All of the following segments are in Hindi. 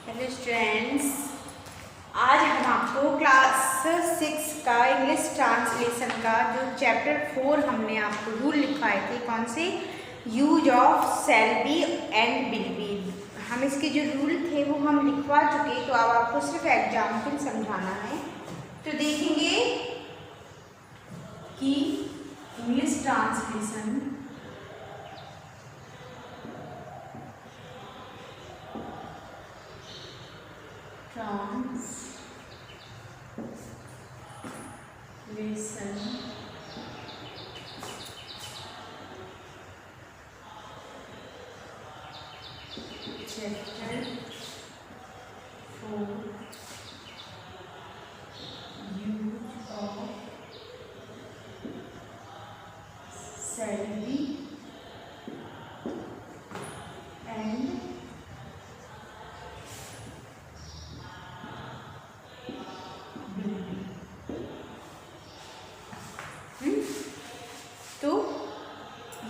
हेलो स्टूडेंट्स, आज हम आपको क्लास 6 का इंग्लिश ट्रांसलेशन का जो चैप्टर 4 हमने आपको रूल लिखवाए थे, कौन से, use of shall be and will be, हम इसके जो रूल थे वो हम लिखवा चुके। तो अब आपको सिर्फ एग्जाम्पल समझाना है। तो देखेंगे कि English translation chapter 4 use of shall be and will be। तो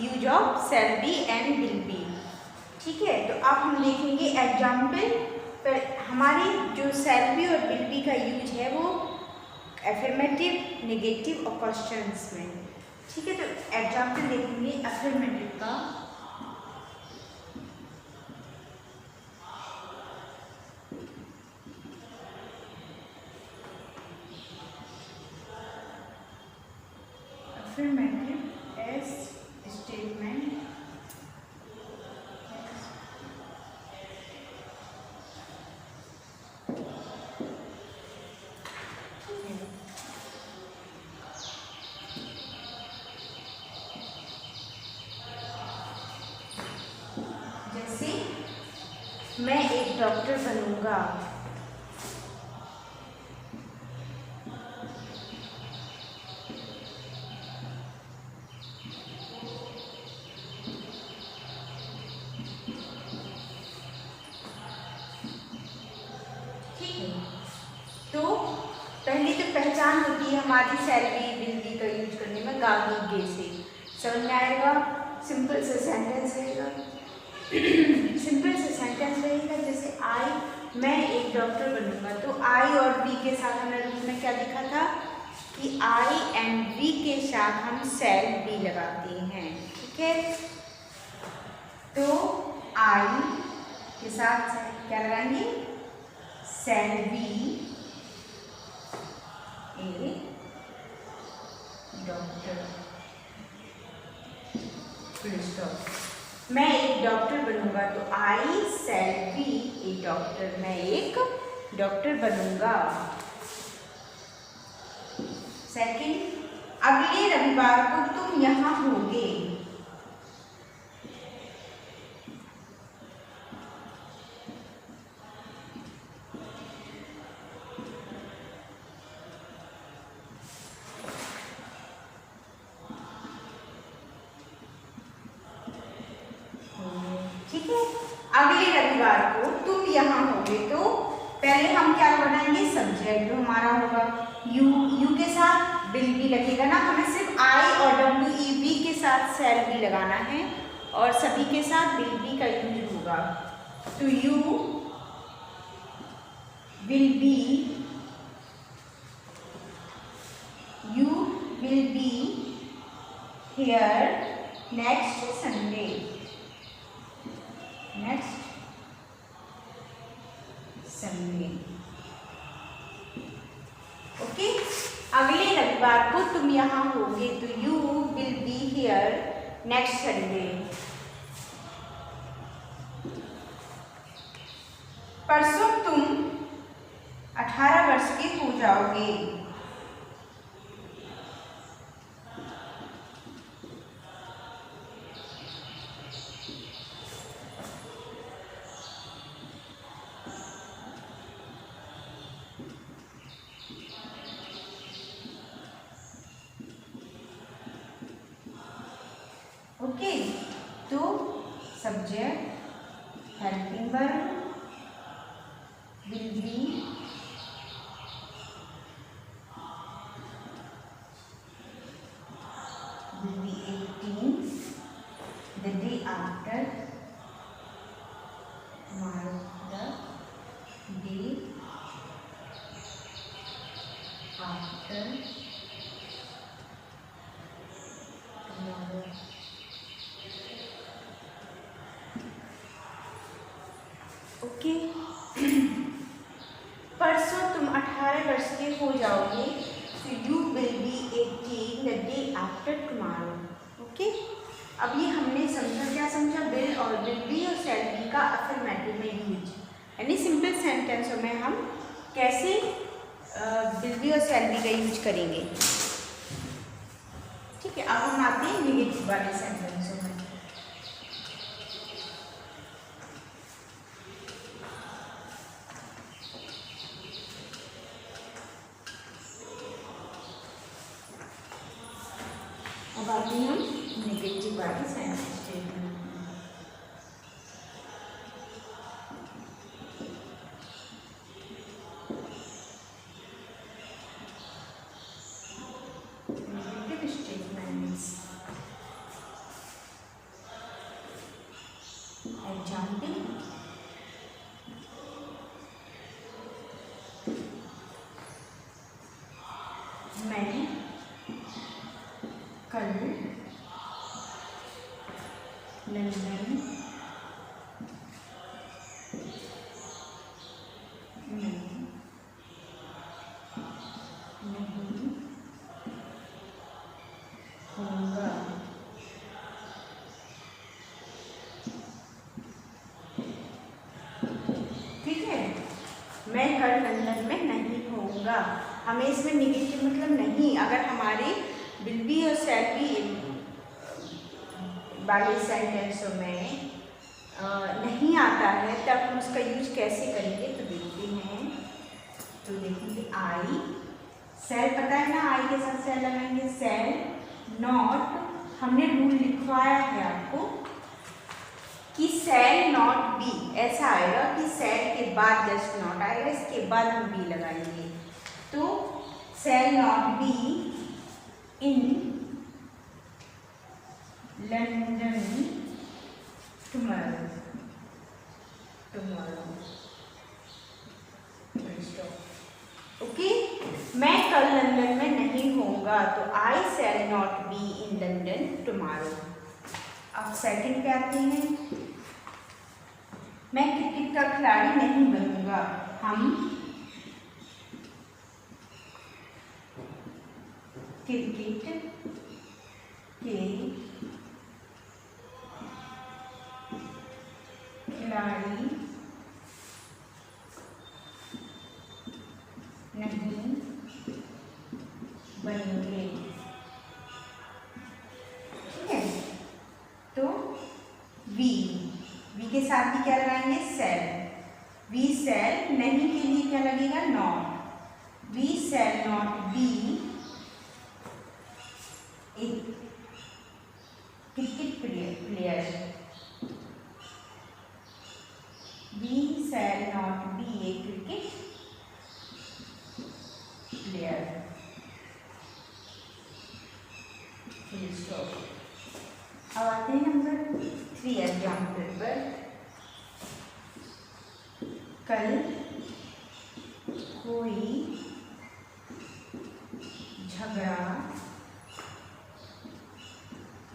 use of shall be and will be, ठीक है। तो अब हम देखेंगे एग्जाम्पल पर। हमारी जो शैल बी और विल बी का यूज है वो एफर्मेटिव, नेगेटिव और क्वेश्चंस में, ठीक है। तो एग्जाम्पल देखेंगे एफर्मेटिव का। एफर्मेटिव एज स्टेटमेंट मैं एक डॉक्टर बनूंगा, ठीक है। तो पहली तो पहचान होती है हमारी शैल बी विल बी का यूज करने में, गा गी गे से समझ में आएगा। सिंपल से सेंटेंस रहेगा, सिंपल से सेंटेंस रहेगा। जैसे आई, मैं एक डॉक्टर बनूंगा, तो आई और बी के साथ हमने रूल में क्या लिखा था कि आई एंड बी के साथ हम शैल बी लगाते हैं, ठीक है। तो आई के साथ क्या लगाएंगे, shall be A doctor, full stop. मैं एक डॉक्टर बनूंगा, तो I shall be A doctor, मैं एक डॉक्टर बनूंगा। सेकंड, अगले रविवार को तुम यहां होगे, ठीक है। अगले रविवार को तुम यहाँ होगे, तो पहले हम क्या बनाएंगे, सब्जेक्ट जो हमारा होगा यू, यू के साथ विल बी लगेगा ना। हमें सिर्फ आई और डब्ल्यू ई बी के साथ शैल बी लगाना है और सभी के साथ विल बी का यूज होगा। तो you will be, you will be here next Sunday, next Sunday, okay. अगले रविवार को तुम यहाँ होगे, तो you will be here next Sunday. परसों तुम 18 वर्ष के हो जाओगे, ओके। तो subject helping verb will be, will be 18 the day after tomorrow, the after tomorrow. Okay, परसों तुम 18 वर्ष के हो जाओगे, तो you will be 18 the day after tomorrow. Okay, अब ये हमने समझा, क्या समझा? विल और विल बी और शैल बी का अफर्मेटिव में यूज, यानी सिंपल सेंटेंसों में हम कैसे विल बी और शैल बी का यूज करेंगे। ठीक है, अब हम आते हैं नेगेटिव वाले सेंटेंसों में। अब आते हैं हम नेगेटिव वाले sentence statement. Negative statements, example, मैं कल लंदन में नहीं होऊंगा। ठीक है, मैं कल लंदन में नहीं होऊंगा। हमें इसमें निगेटिव मतलब नहीं, अगर हमारे विल बी और शैल बी वाले सेंटेंसों में नहीं आता है, तब हम उसका यूज कैसे करेंगे? तो देखते हैं, तो देखेंगे आई, सेल पता है ना, आई के साथ सेल लगाएंगे, सेल नॉट, हमने रूल लिखवाया है आपको कि सेल नॉट बी, ऐसा आएगा कि सेल के बाद जस्ट नॉट आएगा, इसके बाद हम बी लगाएंगे। तो shall not be in London tomorrow, okay. मैं कल लंदन में नहीं होऊंगा, तो I shall not be in London tomorrow. अब सेकंड पे आते हैं, मैं क्रिकेट का खिलाड़ी नहीं बनूंगा। हम क्रिकेट के खिलाड़ी नहीं बनेंगे। ठीक है, तो वी के साथ भी क्या लगाएंगे? सेल। वी सेल, नहीं के लिए क्या लगेगा? Not. We shall not be a cricket player. We shall not be a cricket player. अब आते हैं नंबर 3 एग्जाम्पल पर। कल कोई झगड़ा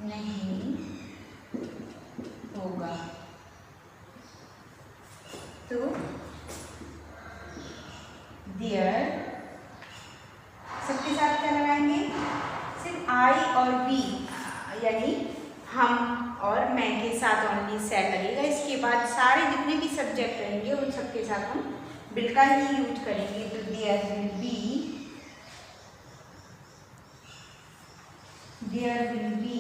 नहीं होगा। तो देयर, सबके साथ क्या लगाएंगे? सिर्फ आई और वी, यानी हम और मैं के साथ ओनली सेल लगेगा। इसके बाद सारे जितने भी सब्जेक्ट रहेंगे उन सबके साथ हम विल का ही यूज करेंगे। तो there will be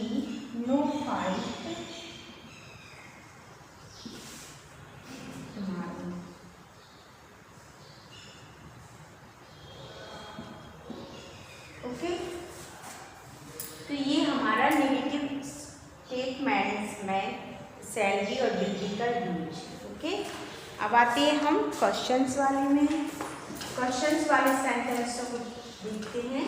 no fight tomorrow. Okay, तो ये हमारा नेगेटिव स्टेटमेंट्स में शैल बी और विल बी का यूज। ओके, अब आते हैं हम क्वेश्चंस वाले में। क्वेश्चंस वाले सेंटेंसों को देखते हैं।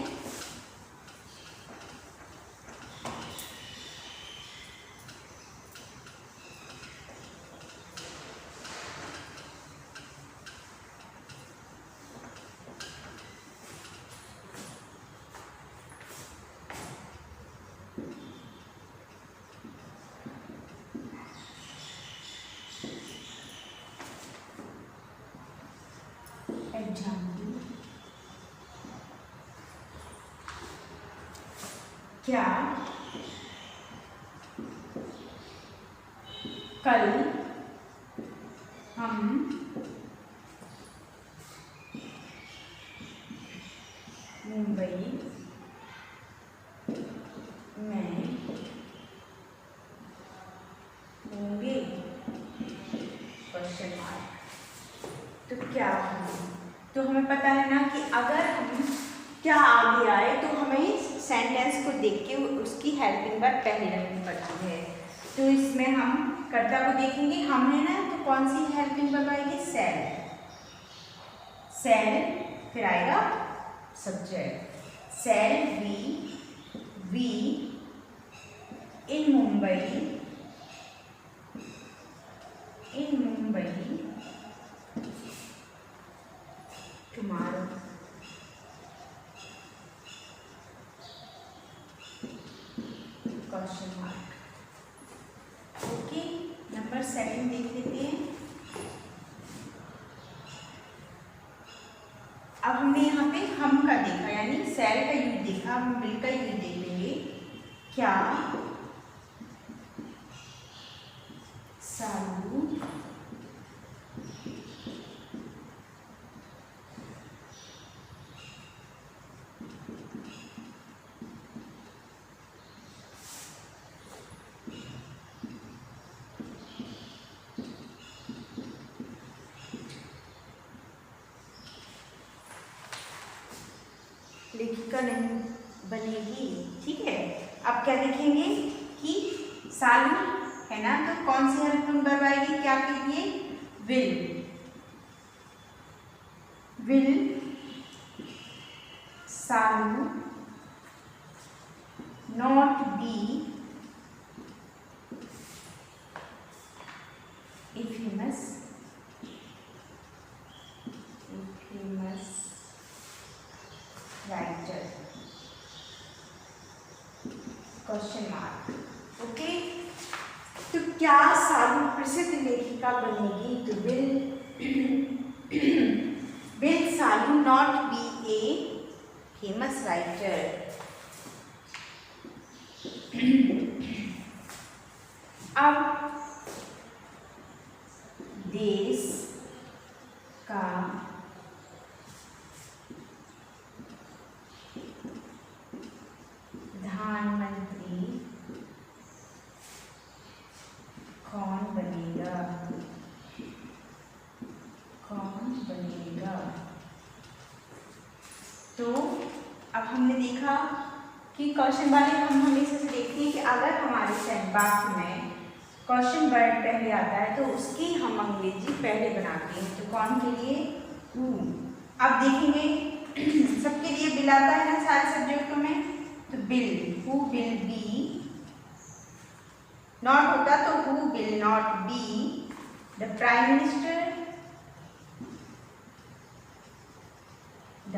एग्जाम्पल, क्या कल हम मुंबई में होंगे? Question mark. तो क्या होंगे? तो हमें पता है ना कि अगर हम क्या आगे आए तो हमें सेंटेंस को देख के उसकी हेल्पिंग वर्ब पहले रखनी पड़ती है। तो इसमें हम कर्ता को देखेंगे, हम है ना, तो कौन सी हेल्पिंग वर्ब आएगी? सेल। सेल, फिर आएगा subject. Shall we in Mumbai tomorrow. Question mark. Okay, number 7 देख लेते हैं। अब हमने यहाँ पे हम का देखा, यानी सेल का यूज देखा, हम बिल का यूज देख लेंगे। क्या सालू लेखिका नहीं बनेगी? ठीक है, अब क्या देखेंगे कि सालू है ना, तो कौन सी हेल्पिंग वर्ब आएगी क्या के लिए? Will Salu not be a famous writer? Question mark. Okay, तो क्या सालू प्रसिद्ध लेखिका बनेगी? तो will Salu not be a famous writer? अब देश का प्रधानमंत्री कौन बनेगा? तो अब हमने देखा कि क्वेश्चन वाले हम हमेशा से देखते हैं कि अगर हमारे वाक्य में क्वेश्चन वर्ड पहले आता है तो उसकी हम अंग्रेजी पहले बनाते हैं। तो कौन के लिए? हु। अब देखेंगे सबके लिए बिल आता है ना सारे सब्जेक्टों में, तो bill, who will be, not होता तो who will not be the prime minister, the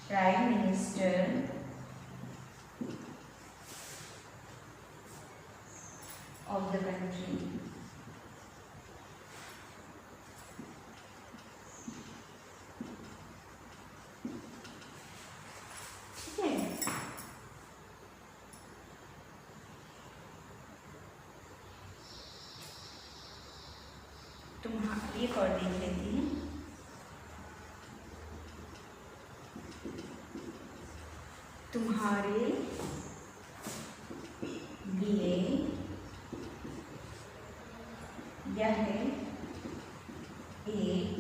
prime minister of the country। ठीक है, एक और देख लेती हैं। तुम्हारे लिए यह एक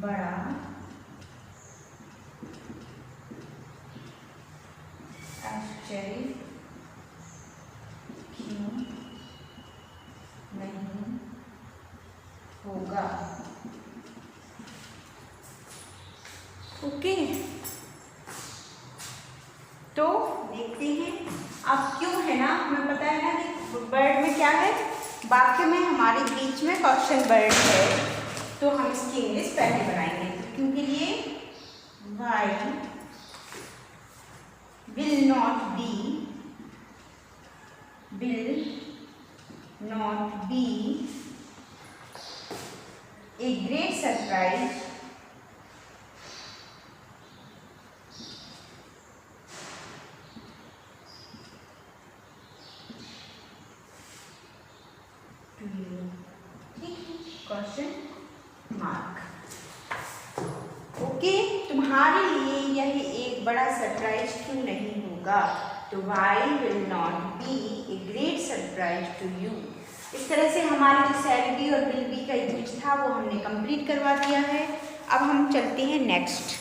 बड़ा आश्चर्य क्यों नहीं होगा? ओके, तो देखते हैं अब क्यों है ना, हमें पता है ना कि वर्ड में क्या है, वाक्य में हमारे बीच में क्वेश्चन वर्ड है, तो हम इसकी इंग्लिश पहले बनाएंगे। तो क्यों के लिए? Why will not be a great surprise to you. ठीक है, क्वेश्चन मार्क। ओके, तुम्हारे लिए यह एक बड़ा सरप्राइज क्यों नहीं होगा? तो why will not be a great surprise to you? इस तरह से हमारे जो सैलरी और बिल बी का यूज था वो हमने कंप्लीट करवा दिया है। अब हम चलते हैं नेक्स्ट।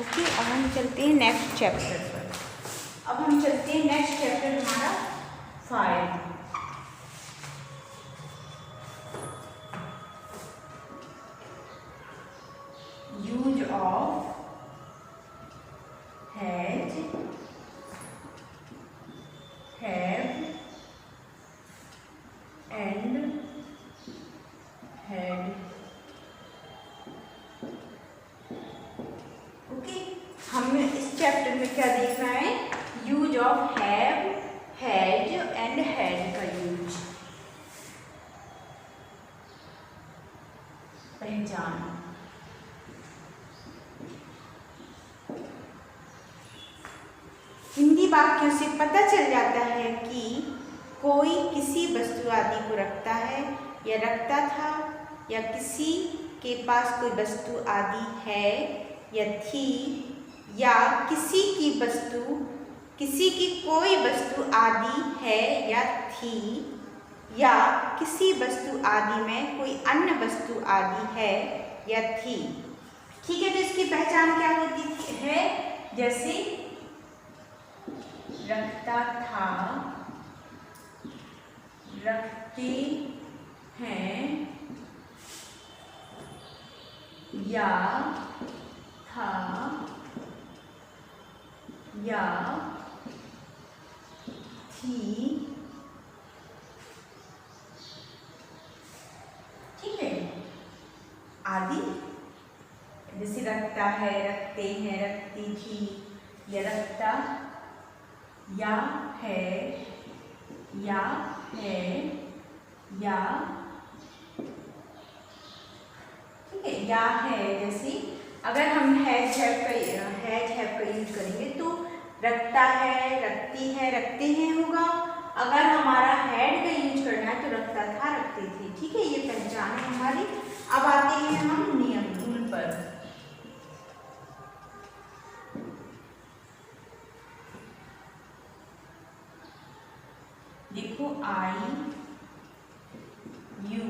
ओके, अब हम चलते हैं नेक्स्ट चैप्टर पर। अब हम चलते हैं नेक्स्ट चैप्टर हमारा 5। Use of has, have and had. हमें इस चैप्टर में क्या देखना है? Use of have, has and had का यूज, पहचान। हिंदी वाक्यों से पता चल जाता है कि कोई किसी वस्तु आदि को रखता है या रखता था, या किसी के पास कोई वस्तु आदि है या थी, या किसी की कोई वस्तु आदि है या थी, या किसी वस्तु आदि में कोई अन्य वस्तु आदि है या थी। ठीक है, तो इसकी पहचान क्या होती है? जैसे रखता था, रखते हैं, या था, या थी। ठीक है, आदि। जैसे रखता है, रखते हैं, रखती थी, या रखता, या है, या है, या ठीक है, या है। जैसे अगर हम हैज हैव का यूज करेंगे तो रखता है, रखती है, रखते हैं होगा। अगर हमारा हैड का यूज करना है तो रखता था, रखते थे। ठीक है, ये पहचान है हमारी। अब आते हैं हम नियम, रूल पर। देखो, आई, यू,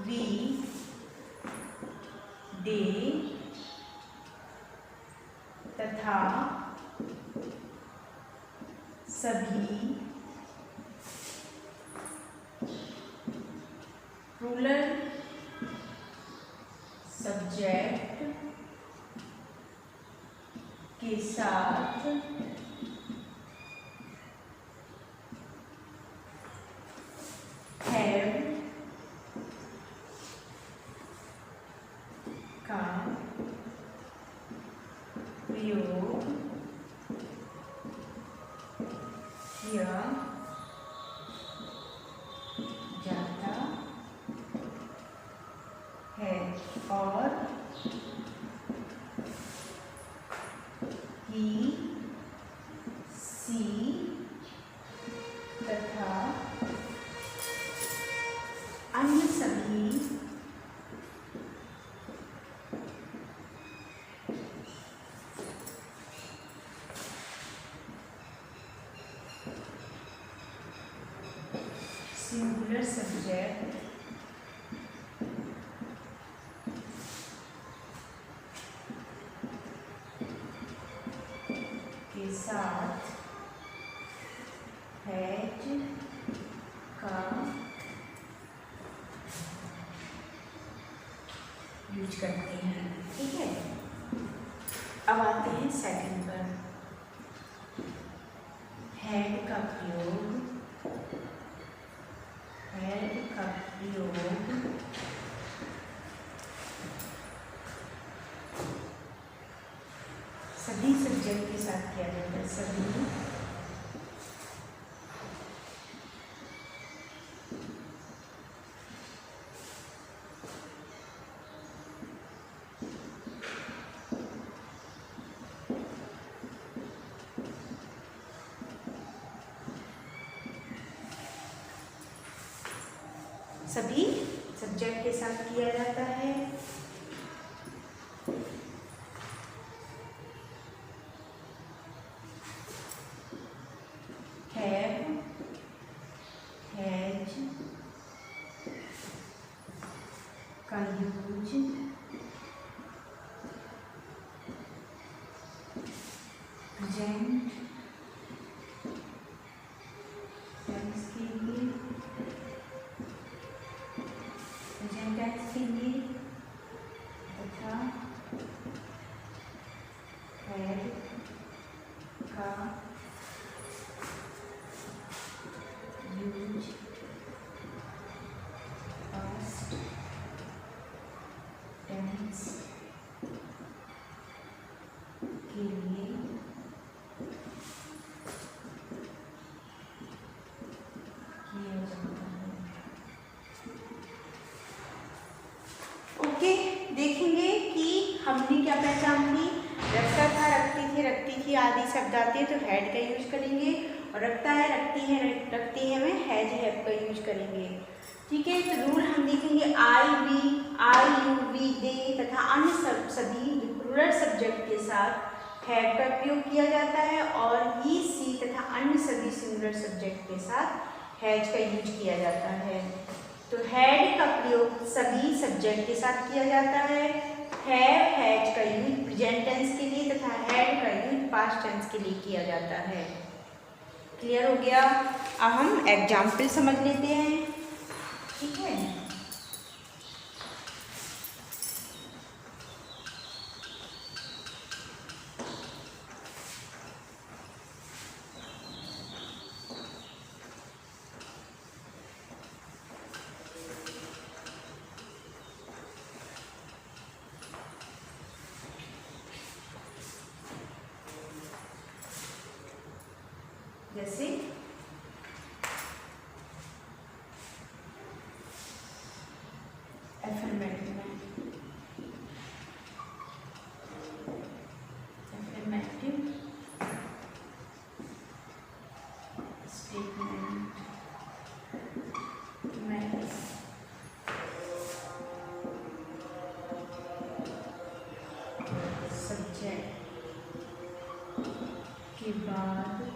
वी, दे तथा सभी, प्लूरल सब्जेक्ट के साथ हैव का प्रयोग किया जाता है, और ही, सी तथा अन्य सभी सिंगुलर सब्जेक्ट के साथ हैज का यूज करते हैं। ठीक है, अब आते हैं सेकंड पर। हैड का प्रयोग सभी सब्जेक्ट के साथ किया जाता है। सभी सभी सब्जेक्ट के साथ किया जाता है। हैव, हैज का यूज प्रेजेंट टेंस के लिए, प्रेजेंट टेंस के लिए तथा हैड का यूज पास्ट टेंस के लिए किया जाता है। ओके, देखेंगे कि हमने क्या पहचान ली। रखता था, रखती थी आदि शब्द आते हैं तो हैड का यूज करेंगे, और रखता है, रखती है में हैज हैव का यूज करेंगे। ठीक है, तो रूल हम देखेंगे। आई, यू, वी, दे तथा अन्य सभी प्लूरल सब्जेक्ट के साथ हैव का प्रयोग किया जाता है, और ही, सी तथा अन्य सभी सिंगुलर सब्जेक्ट के साथ हैज का यूज किया जाता है। तो हैड का प्रयोग सभी सब्जेक्ट के साथ किया जाता है। हैव, हैज का यूज प्रेजेंट टेंस के लिए तथा हैड का यूज पास्ट टेंस के लिए किया जाता है। क्लियर हो गया? अब हम एग्जाम्पल समझ लेते हैं। ठीक है, जैसे एफर्मेटिव स्टेटमेंट में सब्जेक्ट के बाद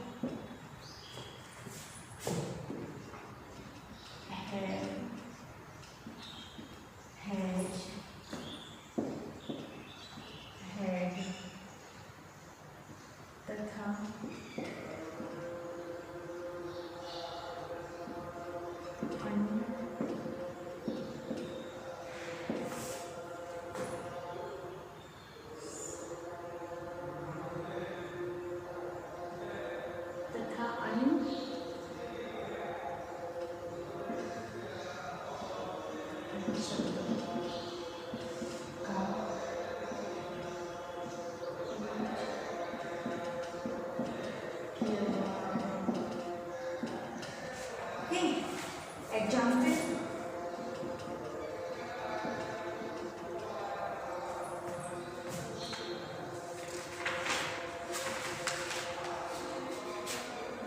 एग्जाम्पल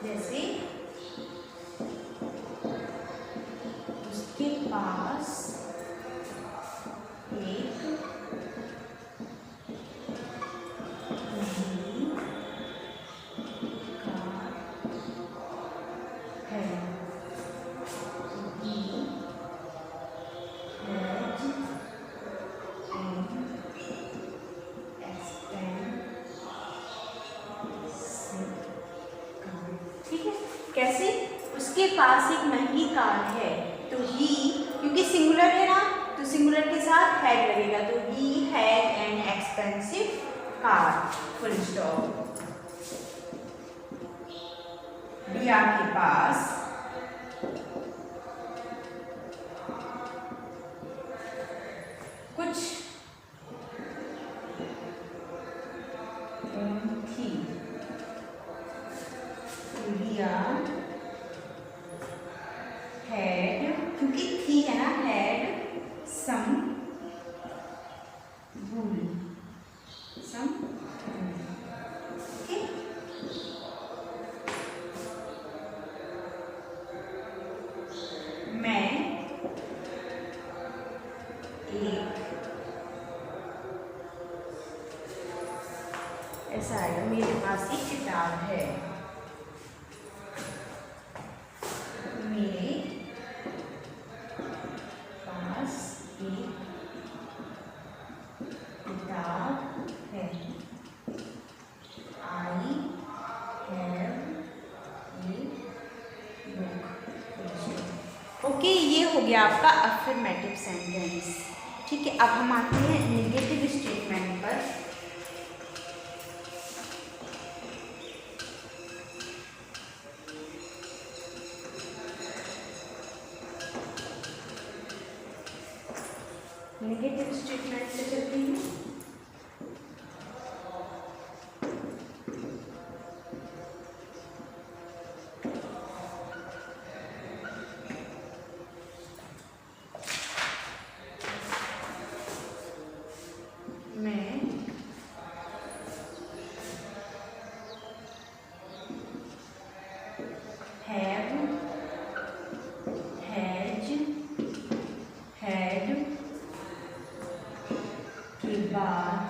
जैसे उसके पास एक नई कार है। ठीक है, कैसे? उसके पास एक महंगी कार है, तो ही क्योंकि सिंगुलर है ना, तो सिंगुलर के साथ हैड लगेगा, तो he had an expensive car, full stop. दिया के पास कुछ थी। दिया हैड, क्योंकि थी है ना, had some wool, some okay। मैं एक, ऐसा है, मेरे पास एक किताब है, मेरे पास एक किताब है। I have a book. Okay, ये हो गया आपका अफर्मेटिव सेंटेंस। ठीक है, अब हम आते हैं नेगेटिव स्टेटमेंट पर। नेगेटिव स्टेटमेंट से चलते हैं। मैं हैव, हैज, हैड के बाद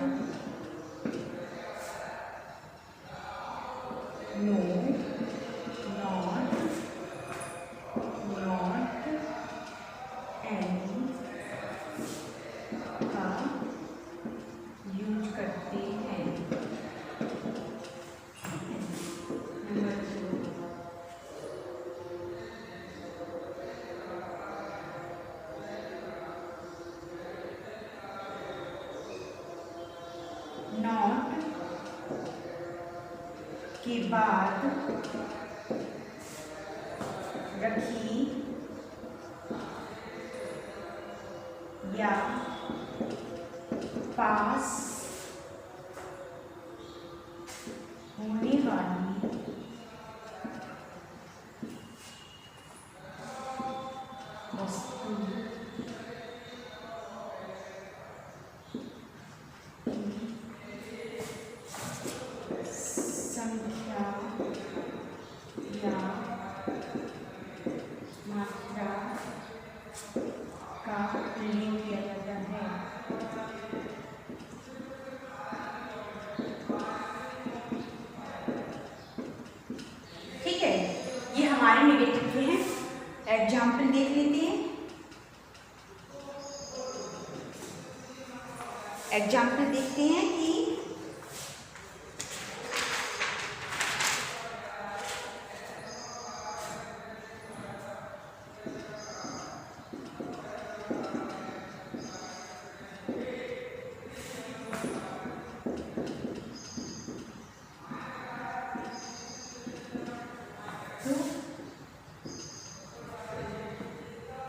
नो, नॉट, नॉट एनी का यूज करते हैं। नंबर 2, नॉट के बाद रखी या पास होने वाली वस्तु संख्या या मात्रा का उल्लेख किया जाता है। ठीक है, ये हमारे नेगेटिव के हैं। एग्जाम्पल देख लेते हैं। एग्जाम्पल देखते हैं कि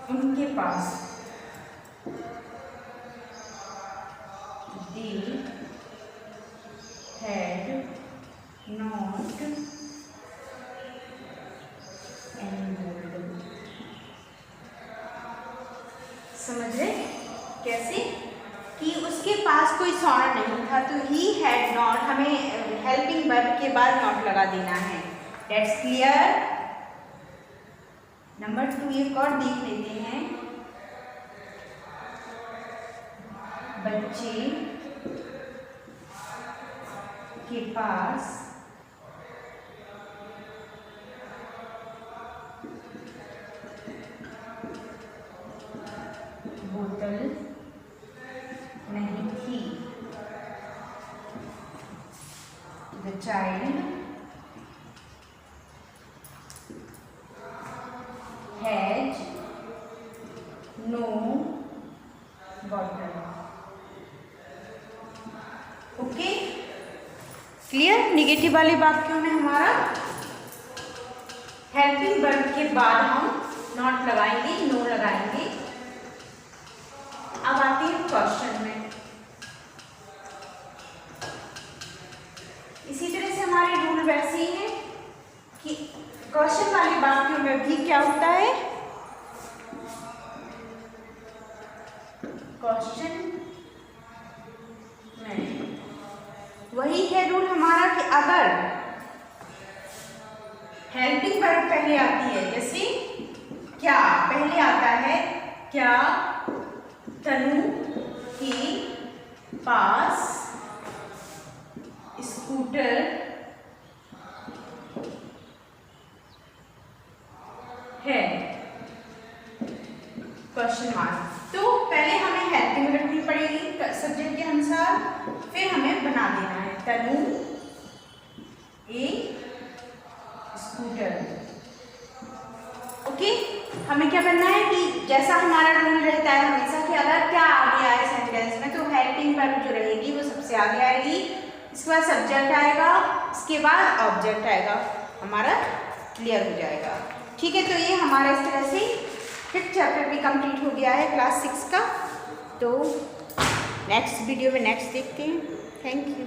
उनके पास they had not enrolled। समझ रहे कैसे कि उसके पास कोई सॉन्ड नहीं था, तो ही हैड नॉट, हमें हेल्पिंग वर्ब के बाद नॉट लगा देना है। That's clear. नंबर 2 एक और देख लेते हैं। बच्चे के पास बोतल नहीं थी। The child has no water. Okay, clear. Negative वाले वाक्यों में हमारा हेल्पिंग वर्ब के बाद हम नॉट लगाएंगे, नो लगाएंगे। अब आते हैं क्वेश्चन में। इसी तरह से हमारे रूल वैसे ही है कि क्वेश्चन वाले वाक्यों में भी क्या होता है, क्वेश्चन में वही है रूल हमारा कि अगर हेल्पिंग वर्ब पहले आती है, जैसे क्या पहले आता है, क्या तनु के पास स्कूटर है, क्वेश्चन मार्क। तो पहले हमें हेल्पिंग रखनी पड़ेगी सब्जेक्ट के अनुसार, फिर हमें बना देना है तनु ए स्कूटर। ओके, हमें क्या करना है कि जैसा हमारा रूल रहता है हमेशा कि अगर क्या आगे आए सेंटेंस में तो हेल्पिंग वर्ब जो रहेगी वो सबसे आगे आएगी, इसके बाद सब्जेक्ट आएगा, इसके बाद ऑब्जेक्ट आएगा, हमारा क्लियर हो जाएगा। ठीक है, तो ये हमारा इस तरह से 5th चैप्टर भी कंप्लीट हो गया है क्लास 6 का। तो नेक्स्ट वीडियो में नेक्स्ट देखते हैं। Thank you.